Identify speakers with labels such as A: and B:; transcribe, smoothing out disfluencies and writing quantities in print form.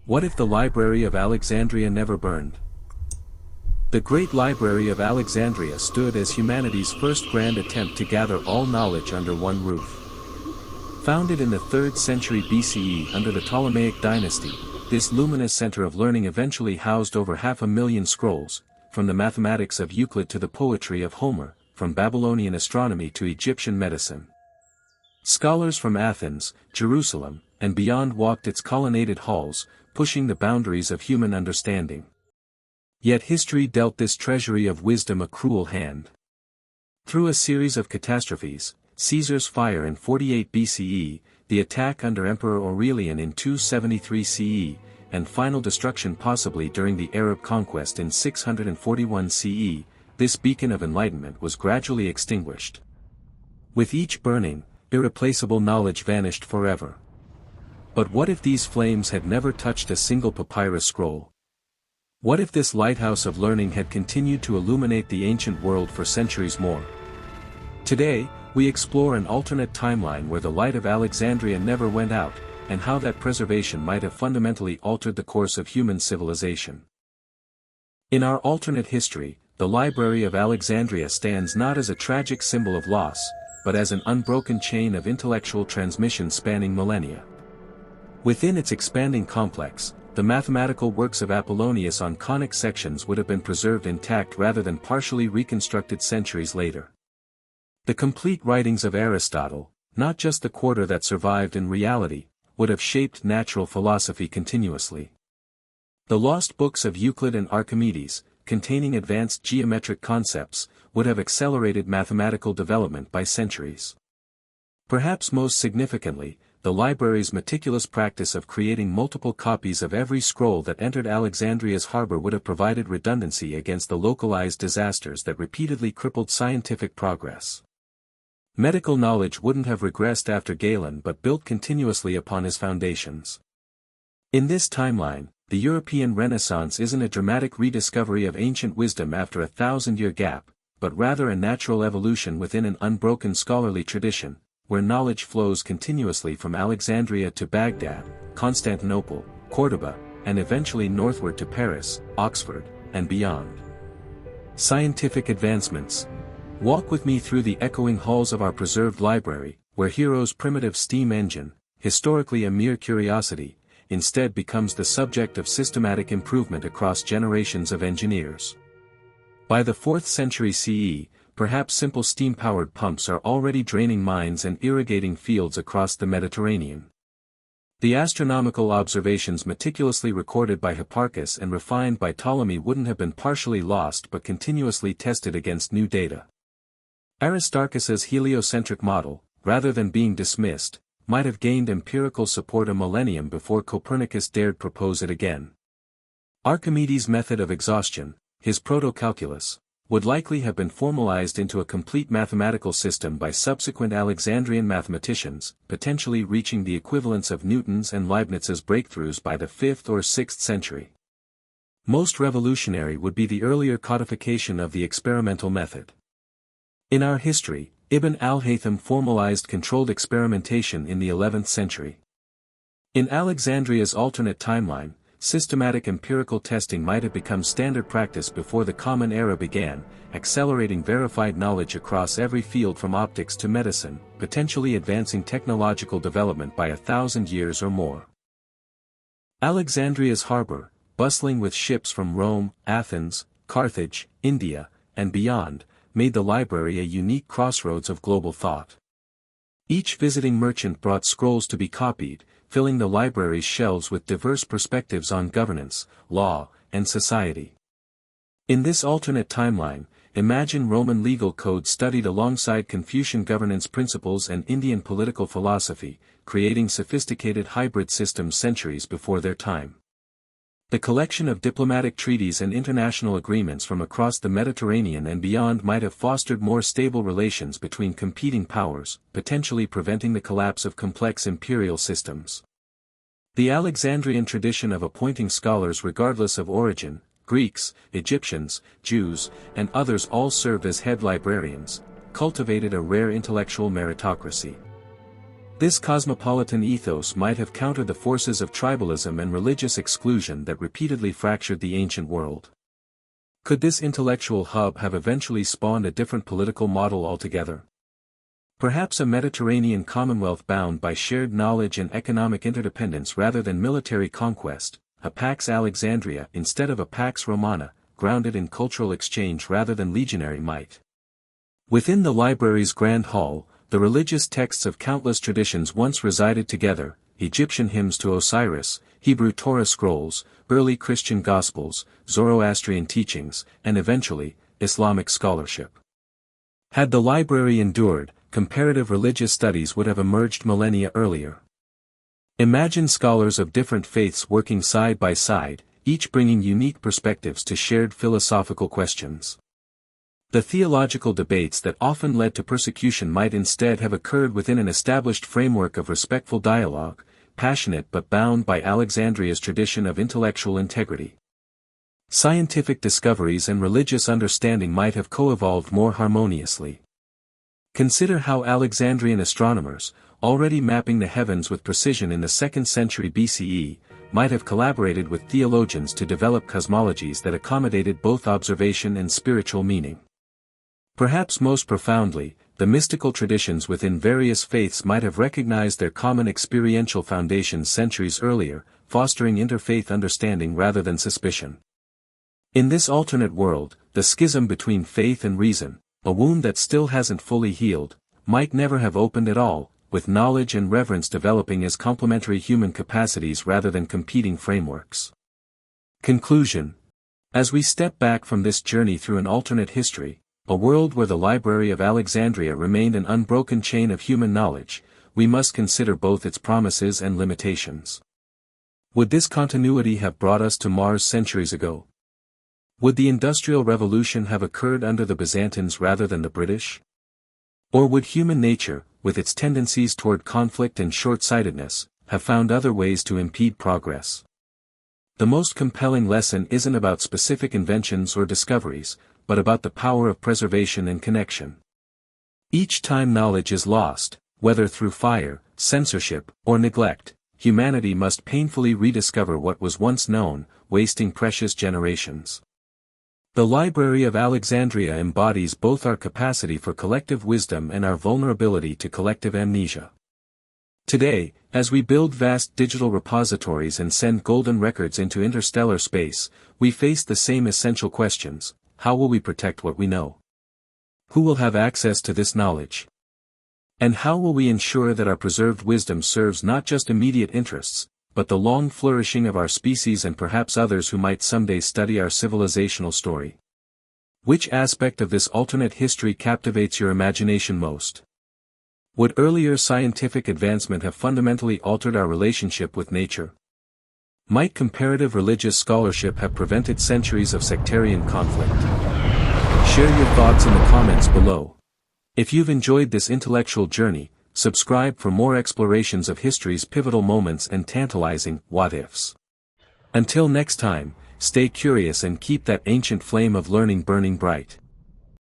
A: What if the Library of Alexandria never burned? The Great Library of Alexandria stood as humanity's first grand attempt to gather all knowledge under one roof. Founded in the 3rd century BCE under the Ptolemaic dynasty, this luminous center of learning eventually housed over 500,000 scrolls, from the mathematics of Euclid to the poetry of Homer, from Babylonian astronomy to Egyptian medicine. Scholars from Athens, Jerusalem, and beyond walked its colonnaded halls, pushing the boundaries of human understanding. Yet history dealt this treasury of wisdom a cruel hand. Through a series of catastrophes, Caesar's fire in 48 BCE, the attack under Emperor Aurelian in 273 CE, and final destruction possibly during the Arab conquest in 641 CE, this beacon of enlightenment was gradually extinguished. With each burning, irreplaceable knowledge vanished forever. But what if these flames had never touched a single papyrus scroll? What if this lighthouse of learning had continued to illuminate the ancient world for centuries more? Today, we explore an alternate timeline where the light of Alexandria never went out, and how that preservation might have fundamentally altered the course of human civilization. In our alternate history, the Library of Alexandria stands not as a tragic symbol of loss, but as an unbroken chain of intellectual transmission spanning millennia. Within its expanding complex, the mathematical works of Apollonius on conic sections would have been preserved intact rather than partially reconstructed centuries later. The complete writings of Aristotle, not just the quarter that survived in reality, would have shaped natural philosophy continuously. The lost books of Euclid and Archimedes, containing advanced geometric concepts, would have accelerated mathematical development by centuries. Perhaps most significantly, the library's meticulous practice of creating multiple copies of every scroll that entered Alexandria's harbor would have provided redundancy against the localized disasters that repeatedly crippled scientific progress. Medical knowledge wouldn't have regressed after Galen but built continuously upon his foundations. In this timeline, the European Renaissance isn't a dramatic rediscovery of ancient wisdom after a 1,000-year gap, but rather a natural evolution within an unbroken scholarly tradition, where knowledge flows continuously from Alexandria to Baghdad, Constantinople, Cordoba, and eventually northward to Paris, Oxford, and beyond. Scientific advancements. Walk with me through the echoing halls of our preserved library, where Hero's primitive steam engine, historically a mere curiosity, instead becomes the subject of systematic improvement across generations of engineers. By the 4th century CE, perhaps simple steam-powered pumps are already draining mines and irrigating fields across the Mediterranean. The astronomical observations meticulously recorded by Hipparchus and refined by Ptolemy wouldn't have been partially lost but continuously tested against new data. Aristarchus's heliocentric model, rather than being dismissed, might have gained empirical support a millennium before Copernicus dared propose it again. Archimedes' method of exhaustion, his proto-calculus, would likely have been formalized into a complete mathematical system by subsequent Alexandrian mathematicians, potentially reaching the equivalence of Newton's and Leibniz's breakthroughs by the 5th or 6th century. Most revolutionary would be the earlier codification of the experimental method. In our history, Ibn al-Haytham formalized controlled experimentation in the 11th century. In Alexandria's alternate timeline, systematic empirical testing might have become standard practice before the Common Era began, accelerating verified knowledge across every field from optics to medicine, potentially advancing technological development by 1,000 years or more. Alexandria's harbor, bustling with ships from Rome, Athens, Carthage, India, and beyond, made the library a unique crossroads of global thought. Each visiting merchant brought scrolls to be copied, filling the library's shelves with diverse perspectives on governance, law, and society. In this alternate timeline, imagine Roman legal code studied alongside Confucian governance principles and Indian political philosophy, creating sophisticated hybrid systems centuries before their time. The collection of diplomatic treaties and international agreements from across the Mediterranean and beyond might have fostered more stable relations between competing powers, potentially preventing the collapse of complex imperial systems. The Alexandrian tradition of appointing scholars regardless of origin, Greeks, Egyptians, Jews, and others all served as head librarians, cultivated a rare intellectual meritocracy. This cosmopolitan ethos might have countered the forces of tribalism and religious exclusion that repeatedly fractured the ancient world. Could this intellectual hub have eventually spawned a different political model altogether? Perhaps a Mediterranean commonwealth bound by shared knowledge and economic interdependence rather than military conquest, a Pax Alexandria instead of a Pax Romana, grounded in cultural exchange rather than legionary might. Within the library's grand hall, the religious texts of countless traditions once resided together: Egyptian hymns to Osiris, Hebrew Torah scrolls, early Christian Gospels, Zoroastrian teachings, and eventually, Islamic scholarship. Had the library endured, comparative religious studies would have emerged millennia earlier. Imagine scholars of different faiths working side by side, each bringing unique perspectives to shared philosophical questions. The theological debates that often led to persecution might instead have occurred within an established framework of respectful dialogue, passionate but bound by Alexandria's tradition of intellectual integrity. Scientific discoveries and religious understanding might have co-evolved more harmoniously. Consider how Alexandrian astronomers, already mapping the heavens with precision in the 2nd century BCE, might have collaborated with theologians to develop cosmologies that accommodated both observation and spiritual meaning. Perhaps most profoundly, the mystical traditions within various faiths might have recognized their common experiential foundations centuries earlier, fostering interfaith understanding rather than suspicion. In this alternate world, the schism between faith and reason, a wound that still hasn't fully healed, might never have opened at all, with knowledge and reverence developing as complementary human capacities rather than competing frameworks. Conclusion. As we step back from this journey through an alternate history, a world where the Library of Alexandria remained an unbroken chain of human knowledge, we must consider both its promises and limitations. Would this continuity have brought us to Mars centuries ago? Would the Industrial Revolution have occurred under the Byzantines rather than the British? Or would human nature, with its tendencies toward conflict and short-sightedness, have found other ways to impede progress? The most compelling lesson isn't about specific inventions or discoveries, but about the power of preservation and connection. Each time knowledge is lost, whether through fire, censorship, or neglect, humanity must painfully rediscover what was once known, wasting precious generations. The Library of Alexandria embodies both our capacity for collective wisdom and our vulnerability to collective amnesia. Today, as we build vast digital repositories and send golden records into interstellar space, we face the same essential questions: how will we protect what we know? Who will have access to this knowledge? And how will we ensure that our preserved wisdom serves not just immediate interests, but the long flourishing of our species and perhaps others who might someday study our civilizational story? Which aspect of this alternate history captivates your imagination most? Would earlier scientific advancement have fundamentally altered our relationship with nature? Might comparative religious scholarship have prevented centuries of sectarian conflict? Share your thoughts in the comments below. If you've enjoyed this intellectual journey, subscribe for more explorations of history's pivotal moments and tantalizing what-ifs. Until next time, stay curious and keep that ancient flame of learning burning bright.